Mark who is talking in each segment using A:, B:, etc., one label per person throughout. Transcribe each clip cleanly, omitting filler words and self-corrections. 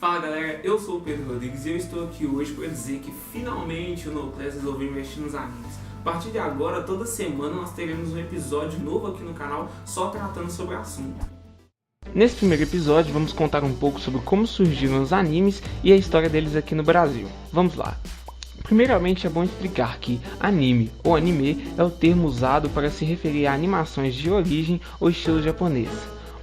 A: Fala galera, eu sou o Pedro Rodrigues e eu estou aqui hoje para dizer que finalmente o NoClass resolveu investir nos animes. A partir de agora, toda semana nós teremos um episódio novo aqui no canal só tratando sobre o assunto.
B: Nesse primeiro episódio vamos contar um pouco sobre como surgiram os animes e a história deles aqui no Brasil. Vamos lá! Primeiramente é bom explicar que anime ou anime é o termo usado para se referir a animações de origem ou estilo japonês.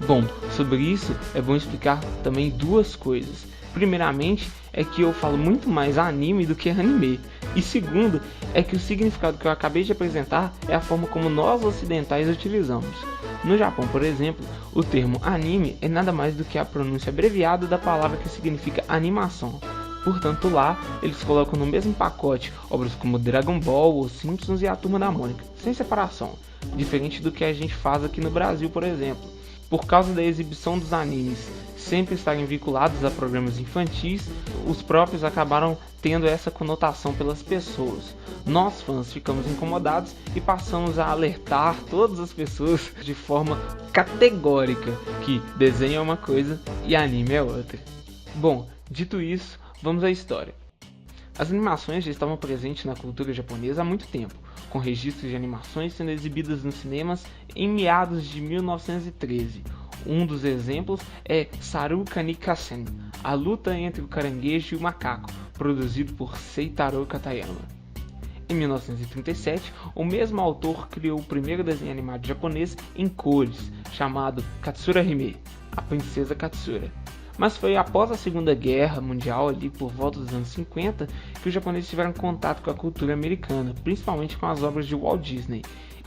B: Bom, sobre isso é bom explicar também duas coisas. Primeiramente é que eu falo muito mais anime do que anime. E segundo é que o significado que eu acabei de apresentar é a forma como nós ocidentais utilizamos. No Japão, por exemplo, o termo anime é nada mais do que a pronúncia abreviada da palavra que significa animação. Portanto, lá eles colocam no mesmo pacote obras como Dragon Ball, Os Simpsons e A Turma da Mônica, sem separação, diferente do que a gente faz aqui no Brasil, por exemplo. Por causa da exibição dos animes sempre estarem vinculados a programas infantis, os próprios acabaram tendo essa conotação pelas pessoas. Nós, fãs, ficamos incomodados e passamos a alertar todas as pessoas de forma categórica que desenho é uma coisa e anime é outra. Bom, dito isso, vamos à história. As animações já estavam presentes na cultura japonesa há muito tempo, com registros de animações sendo exibidas nos cinemas em meados de 1913. Um dos exemplos é Saru Kanikasen, a luta entre o caranguejo e o macaco, produzido por Seitaro Katayama. Em 1937, o mesmo autor criou o primeiro desenho animado japonês em cores, chamado Katsura Hime, a Princesa Katsura. Mas foi após a Segunda Guerra Mundial, ali por volta dos anos 50, que os japoneses tiveram contato com a cultura americana, principalmente com as obras de Walt Disney.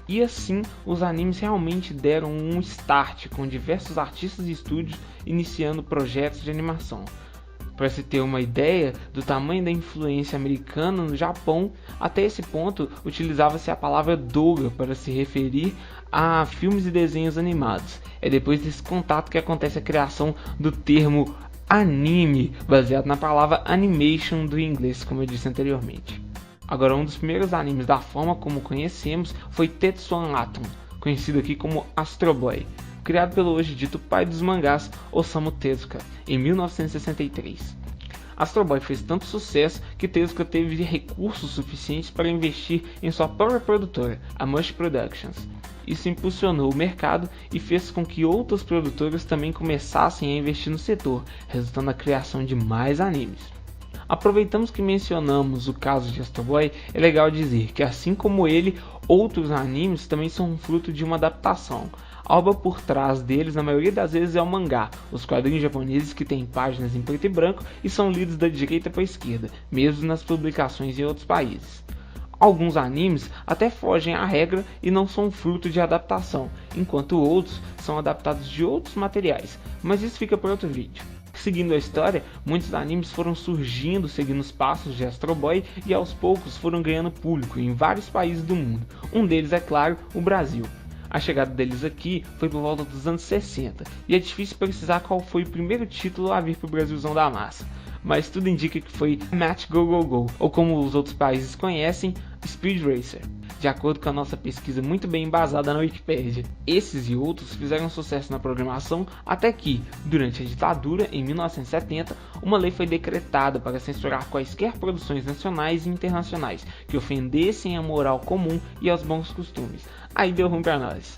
B: E assim, os animes realmente deram um start, com diversos artistas e estúdios iniciando projetos de animação. Para se ter uma ideia do tamanho da influência americana no Japão, até esse ponto utilizava-se a palavra doga para se referir a filmes e desenhos animados. É depois desse contato que acontece a criação do termo anime, baseado na palavra animation do inglês, como eu disse anteriormente. Agora, um dos primeiros animes da forma como conhecemos foi Tetsuan Atom, conhecido aqui como Astro Boy, criado pelo hoje dito pai dos mangás Osamu Tezuka, em 1963. Astro Boy fez tanto sucesso que Tezuka teve recursos suficientes para investir em sua própria produtora, a Mush Productions. Isso impulsionou o mercado e fez com que outras produtoras também começassem a investir no setor, resultando na criação de mais animes. Aproveitamos que mencionamos o caso de Astro Boy, é legal dizer que assim como ele, outros animes também são fruto de uma adaptação. A obra por trás deles, na maioria das vezes, é o mangá, os quadrinhos japoneses que têm páginas em preto e branco e são lidos da direita para a esquerda, mesmo nas publicações em outros países. Alguns animes até fogem à regra e não são fruto de adaptação, enquanto outros são adaptados de outros materiais, mas isso fica para outro vídeo. Seguindo a história, muitos animes foram surgindo seguindo os passos de Astro Boy e aos poucos foram ganhando público em vários países do mundo, um deles é claro, o Brasil. A chegada deles aqui foi por volta dos anos 60 e é difícil precisar qual foi o primeiro título a vir para o Brasilzão da massa, mas tudo indica que foi Match Go Go Go, ou como os outros países conhecem, Speed Racer, de acordo com a nossa pesquisa muito bem embasada na Wikipedia. Esses e outros fizeram sucesso na programação até que, durante a ditadura, em 1970, uma lei foi decretada para censurar quaisquer produções nacionais e internacionais que ofendessem a moral comum e aos bons costumes. Aí deu ruim pra nós.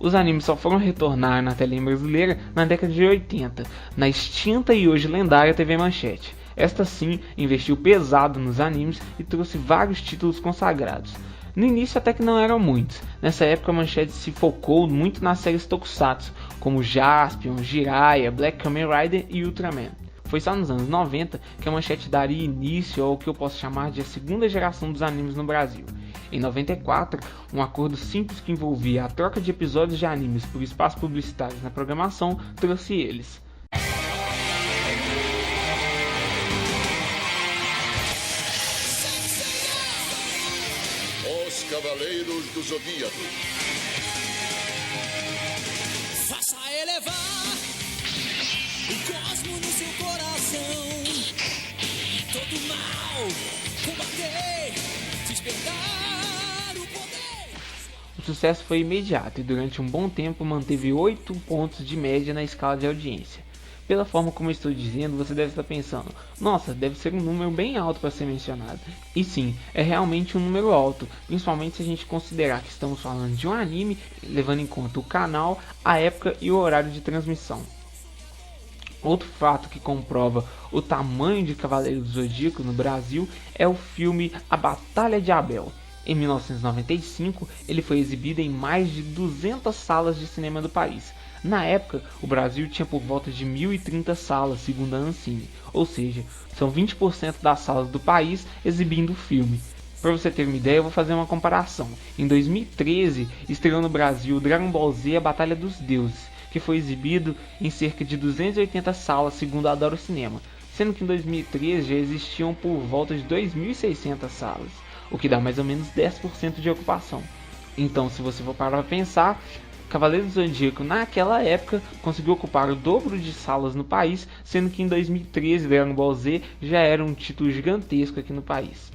B: Os animes só foram retornar na telinha brasileira na década de 80, na extinta e hoje lendária TV Manchete. Esta sim investiu pesado nos animes e trouxe vários títulos consagrados. No início até que não eram muitos, nessa época a Manchete se focou muito nas séries tokusatsu, como Jaspion, Jiraiya, Black Kamen Rider e Ultraman. Foi só nos anos 90 que a Manchete daria início ao que eu posso chamar de a segunda geração dos animes no Brasil. Em 94, um acordo simples que envolvia a troca de episódios de animes por espaços publicitários na programação trouxe eles.
C: Os Cavaleiros do Zodíaco.
D: Faça elevar o cosmo no seu coração. Todo mal combater, despertar o poder.
B: O sucesso foi imediato e durante um bom tempo manteve 8 pontos de média na escala de audiência. Pela forma como eu estou dizendo, você deve estar pensando, nossa, deve ser um número bem alto para ser mencionado. E sim, é realmente um número alto, principalmente se a gente considerar que estamos falando de um anime, levando em conta o canal, a época e o horário de transmissão. Outro fato que comprova o tamanho de Cavaleiro do Zodíaco no Brasil é o filme A Batalha de Abel. Em 1995, ele foi exibido em mais de 200 salas de cinema do país. Na época, o Brasil tinha por volta de 1.030 salas, segundo a Ancine, ou seja, são 20% das salas do país exibindo o filme. Para você ter uma ideia, eu vou fazer uma comparação. Em 2013, estreou no Brasil Dragon Ball Z A Batalha dos Deuses, que foi exibido em cerca de 280 salas, segundo a Adoro Cinema, sendo que em 2013 já existiam por volta de 2.600 salas, o que dá mais ou menos 10% de ocupação. Então, se você for parar para pensar, Cavaleiro do Zodíaco naquela época conseguiu ocupar o dobro de salas no país, sendo que em 2013 Dragon Ball Z já era um título gigantesco aqui no país.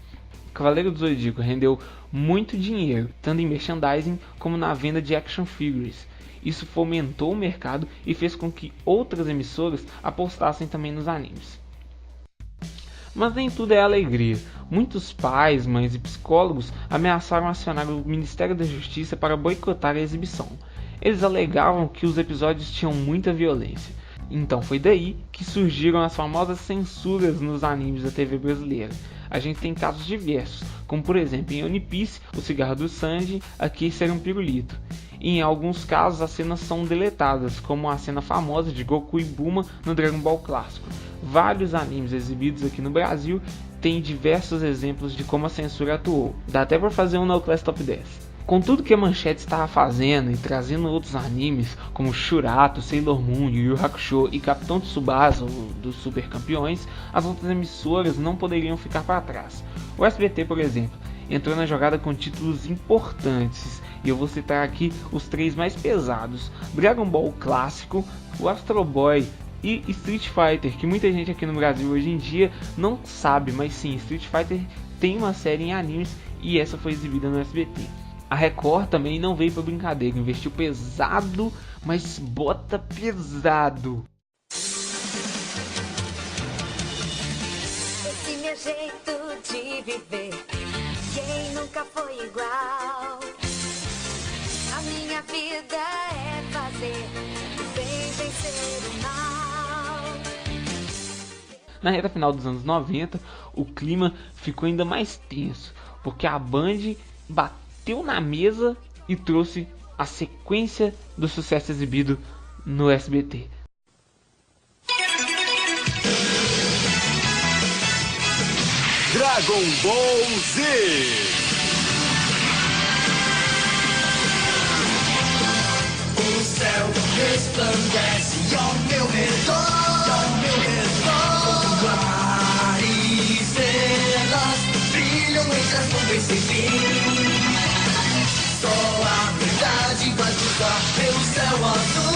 B: Cavaleiro do Zodíaco rendeu muito dinheiro, tanto em merchandising como na venda de action figures. Isso fomentou o mercado e fez com que outras emissoras apostassem também nos animes. Mas nem tudo é alegria. Muitos pais, mães e psicólogos ameaçaram acionar o Ministério da Justiça para boicotar a exibição. Eles alegavam que os episódios tinham muita violência. Então foi daí que surgiram as famosas censuras nos animes da TV brasileira. A gente tem casos diversos, como por exemplo em One Piece, o cigarro do Sanji aqui ser um pirulito. E em alguns casos as cenas são deletadas, como a cena famosa de Goku e Bulma no Dragon Ball clássico. Vários animes exibidos aqui no Brasil têm diversos exemplos de como a censura atuou. Dá até para fazer um Noclast Top 10. Com tudo que a Manchete estava fazendo e trazendo outros animes como Shurato, Sailor Moon, Yu Yu Hakusho e Capitão Tsubasa dos Super Campeões, as outras emissoras não poderiam ficar para trás. O SBT, por exemplo, entrou na jogada com títulos importantes, e eu vou citar aqui os 3 mais pesados: Dragon Ball clássico, o Astro Boy e Street Fighter, que muita gente aqui no Brasil hoje em dia não sabe, mas sim, Street Fighter tem uma série em animes e essa foi exibida no SBT. A Record também não veio pra brincadeira, investiu pesado, mas bota pesado.
E: Esse meu jeito de viver, quem nunca foi igual? A minha vida é fazer o bem vencer o mal.
B: Na reta final dos anos 90, o clima ficou ainda mais tenso, porque a Band bateu na mesa e trouxe a sequência do sucesso exibido no SBT.
C: Dragon Ball Z.
D: O céu resplandece ao meu redor, ar e estrelas brilham entre as nuvens sem fim. Só a verdade vai cruzar pelo céu azul,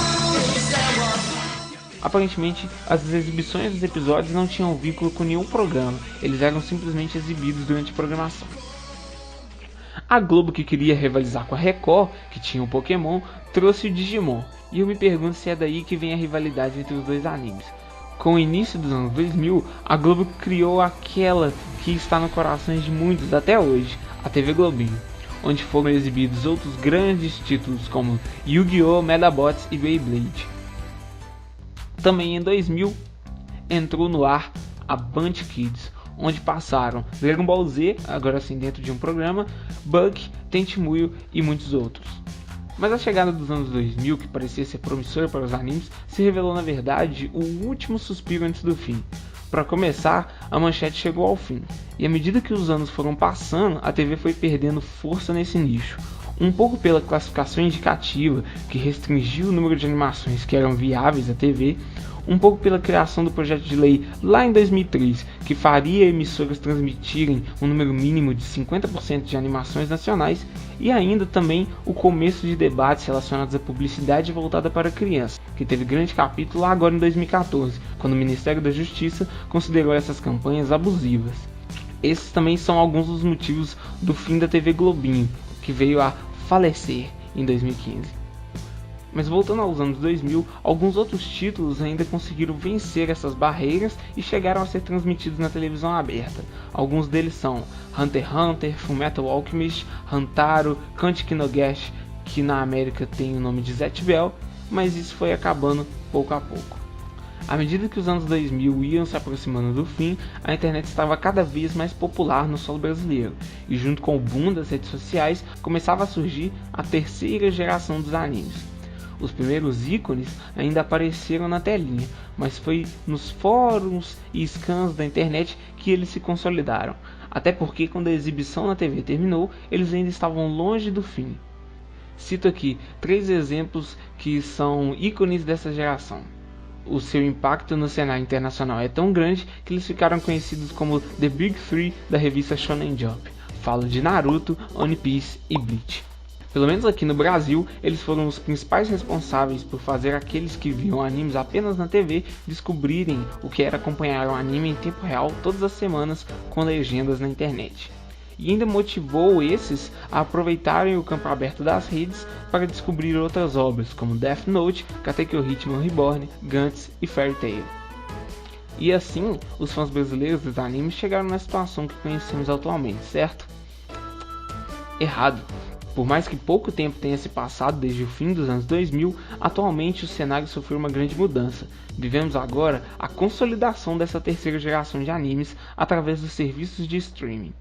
B: Aparentemente, as exibições dos episódios não tinham vínculo com nenhum programa, eles eram simplesmente exibidos durante a programação. A Globo, que queria rivalizar com a Record, que tinha o Pokémon, trouxe o Digimon, e eu me pergunto se é daí que vem a rivalidade entre os dois animes. Com o início dos anos 2000, a Globo criou aquela que está no coração de muitos até hoje, a TV Globinho, onde foram exibidos outros grandes títulos como Yu-Gi-Oh!, Medabots e Beyblade. Também em 2000 entrou no ar a Band Kids, onde passaram Dragon Ball Z, agora sim dentro de um programa, Bug, Tenchimuyo e muitos outros. Mas a chegada dos anos 2000, que parecia ser promissora para os animes, se revelou na verdade o último suspiro antes do fim. Para começar, a Manchete chegou ao fim, e à medida que os anos foram passando, a TV foi perdendo força nesse nicho. Um pouco pela classificação indicativa, que restringiu o número de animações que eram viáveis à TV, um pouco pela criação do projeto de lei lá em 2003, que faria emissoras transmitirem um número mínimo de 50% de animações nacionais, e ainda também o começo de debates relacionados à publicidade voltada para crianças, que teve grande capítulo lá agora em 2014, quando o Ministério da Justiça considerou essas campanhas abusivas. Esses também são alguns dos motivos do fim da TV Globinho, que veio a falecer em 2015. Mas voltando aos anos 2000, alguns outros títulos ainda conseguiram vencer essas barreiras e chegaram a ser transmitidos na televisão aberta. Alguns deles são Hunter x Hunter, Fullmetal Alchemist, Hantaro, Kaneki no Geshi, que na América tem o nome de Zatch Bell, mas isso foi acabando pouco a pouco. À medida que os anos 2000 iam se aproximando do fim, a internet estava cada vez mais popular no solo brasileiro, e junto com o boom das redes sociais, começava a surgir a terceira geração dos animes. Os primeiros ícones ainda apareceram na telinha, mas foi nos fóruns e scans da internet que eles se consolidaram, até porque quando a exibição na TV terminou, eles ainda estavam longe do fim. Cito aqui 3 exemplos que são ícones dessa geração. O seu impacto no cenário internacional é tão grande que eles ficaram conhecidos como The Big Three da revista Shonen Jump. Falo de Naruto, One Piece e Bleach. Pelo menos aqui no Brasil, eles foram os principais responsáveis por fazer aqueles que viam animes apenas na TV descobrirem o que era acompanhar um anime em tempo real todas as semanas com legendas na internet. E ainda motivou esses a aproveitarem o campo aberto das redes para descobrir outras obras como Death Note, Katekyo Hitman Reborn, Gantz e Fairy Tail. E assim, os fãs brasileiros dos animes chegaram na situação que conhecemos atualmente, certo? Errado. Por mais que pouco tempo tenha se passado desde o fim dos anos 2000, atualmente o cenário sofreu uma grande mudança. Vivemos agora a consolidação dessa terceira geração de animes através dos serviços de streaming.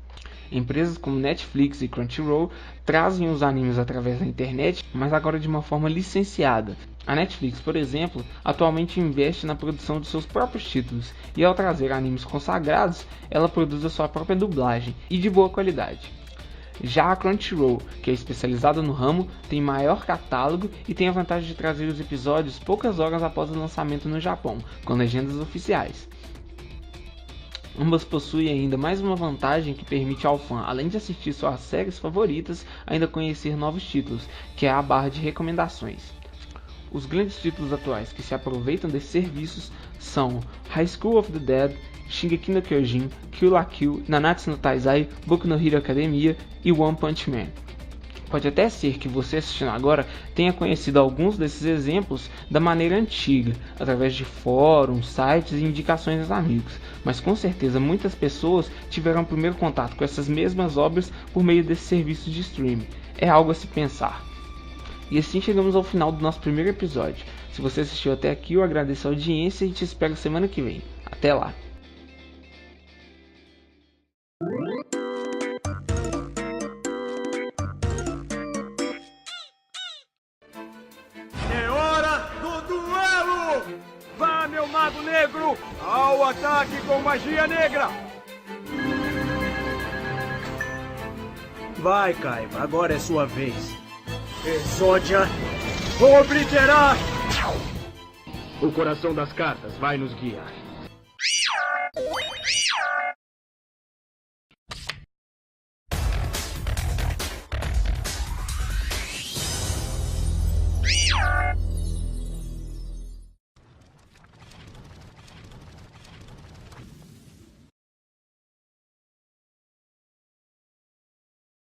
B: Empresas como Netflix e Crunchyroll trazem os animes através da internet, mas agora de uma forma licenciada. A Netflix, por exemplo, atualmente investe na produção de seus próprios títulos, e ao trazer animes consagrados, ela produz a sua própria dublagem, e de boa qualidade. Já a Crunchyroll, que é especializada no ramo, tem maior catálogo e tem a vantagem de trazer os episódios poucas horas após o lançamento no Japão, com legendas oficiais. Ambas possuem ainda mais uma vantagem que permite ao fã, além de assistir suas séries favoritas, ainda conhecer novos títulos, que é a barra de recomendações. Os grandes títulos atuais que se aproveitam desses serviços são High School of the Dead, Shingeki no Kyojin, Kill la Kill, Nanatsu no Taizai, Boku no Hero Academia e One Punch Man. Pode até ser que você assistindo agora tenha conhecido alguns desses exemplos da maneira antiga, através de fóruns, sites e indicações dos amigos, mas com certeza muitas pessoas tiveram o primeiro contato com essas mesmas obras por meio desses serviços de streaming. É algo a se pensar. E assim chegamos ao final do nosso primeiro episódio. Se você assistiu até aqui, eu agradeço a audiência e te espero semana que vem. Até lá!
F: É hora do duelo! Vá, meu mago negro, ao ataque com magia negra! Vai, Kaiba, agora é sua vez. Exódia, obliterar! O coração das cartas vai nos guiar.